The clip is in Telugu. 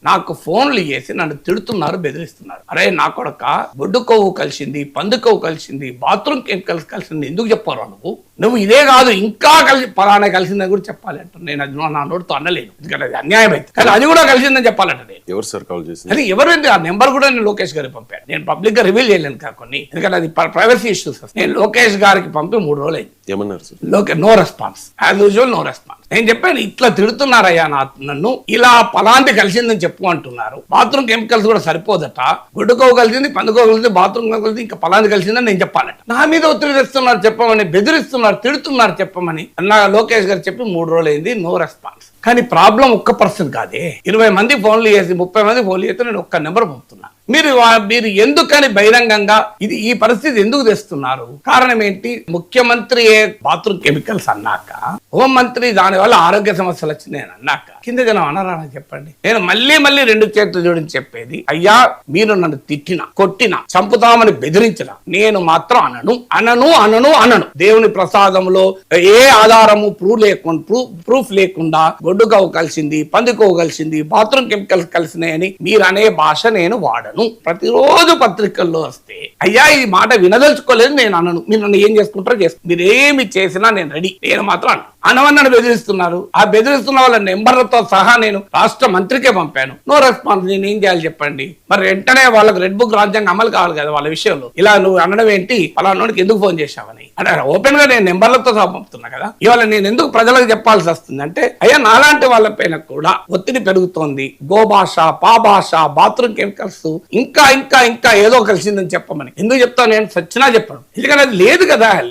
నాకు ఫోన్లు చేసి నన్ను తిడుతున్నారు, బెదిరిస్తున్నారు. అరే నా కొడక, బొడ్డు కొవ్వు కలిసింది, పంది కొవ్వు కలిసింది, బాత్రూమ్ కెమికల్స్ కలిసింది, ఎందుకు చెప్పారు నువ్వు ఇదే కాదు ఇంకా పలానా కలిసిందని కూడా చెప్పాలి అంట. నేను అది నా నోటితో అనలేను, ఎందుకంటే అది అన్యాయం అయితే. కానీ అది కూడా కలిసిందని చెప్పాలంట. నేను ఎవరు సార్ కాల్ చేసి అది ఎవరైంది ఆ నెంబర్ కూడా నేను లోకేష్ గారికి పంపాను. నేను పబ్లిక్ గా రివీల్ చేయలేను కొన్ని, ఎందుకంటే అది ప్రైవసీ ఇష్యూస్. నేను లోకేష్ గారికి పంపి 3 రోజులు అయింది. ఏమన్నారు sir? No response, as usual no response. నేను చెప్పాను ఇట్లా తిడుతున్నారయ్యా నన్ను, ఇలా పలాంటి కలిసిందని చెప్పు అంటున్నారు. బాత్రూమ్ కెమికల్స్ కూడా సరిపోదట, గుడ్డుకోవు కలిసింది, పందుకోవు కలిసింది, బాత్రూమ్ కలిసింది, ఇంకా పలాంటి కలిసిందని నేను చెప్పాలట. నా మీద ఒత్తిడి తెస్తున్నారు చెప్పమని, బెదిరిస్తున్నారు, తిడుతున్నారు చెప్పమని నా లోకేష్ గారు చెప్పి 3 రోజులు అయింది. No response. కానీ ప్రాబ్లం ఒక్క పర్సన్ కాదే, 20 మంది ఫోన్లు చేసి 30 మంది ఫోన్లు చేస్తే నేను ఒక్క నెంబర్ పంపుతున్నా. మీరు ఎందుకని బహిరంగంగా ఈ పరిస్థితి ఎందుకు తెస్తున్నారు? కారణం ఏంటి? ముఖ్యమంత్రి బాత్రూమ్ కెమికల్స్ అన్నాక, హోంమంత్రి దాని వల్ల ఆరోగ్య సమస్యలు వచ్చింది అన్నాక కింద జనం అనరా చెప్పండి. నేను మళ్ళీ 2 చేతులు జోడించి చెప్పేది, అయ్యా మీరు నన్ను తిట్టినా, కొట్టినా, చంపుతామని బెదిరించిన నేను మాత్రం అనను. దేవుని ప్రసాదంలో ఏ ఆధారము ప్రూఫ్ లేకుండా గొడ్డుకోవు కలిసింది, పందికోవు కలిసింది, బాత్రూమ్ కెమికల్స్ కలిసినాయని మీరు అనే భాష నేను వాడను. ప్రతిరోజు పత్రికల్లో వస్తే అయ్యా ఈ మాట వినదలుచుకోలేదు నేను అనను. మీరు నన్ను ఏం చేసుకుంటారో మీరు ఏమి చేసినా నేను రెడీ. నేను మాత్రం అనవన్నను బెదిరిస్తున్నారు. ఆ బెదిరిస్తున్న వాళ్ళ నెంబర్లతో సహా నేను రాష్ట్ర మంత్రికే పంపాను. No response. నేను ఏం చేయాలి చెప్పండి? మరి వెంటనే వాళ్ళకి రెడ్ బుక్ రాజ్యాంగం అమలు కావాలి కదా వాళ్ళ విషయంలో. ఇలా నువ్వు అనడం ఏంటి, పలానాడికి ఎందుకు ఫోన్ చేశావని అంటే ఓపెన్ గా నేను నెంబర్లతో సహా పంపుతున్నా కదా. ఇవాళ నేను ఎందుకు ప్రజలకు చెప్పాల్సి వస్తుంది అంటే, అయ్యా నాలాంటి వాళ్ళ పైన కూడా ఒత్తిడి పెరుగుతోంది. గోభాష, పాభాష, బాత్రూమ్ కెమికల్స్ ఇంకా ఏదో కలిసిందని చెప్పమని ఎందుకు చెప్తాను? నేను సచ్చినా చెప్పను, ఎందుకంటే అది లేదు కదా.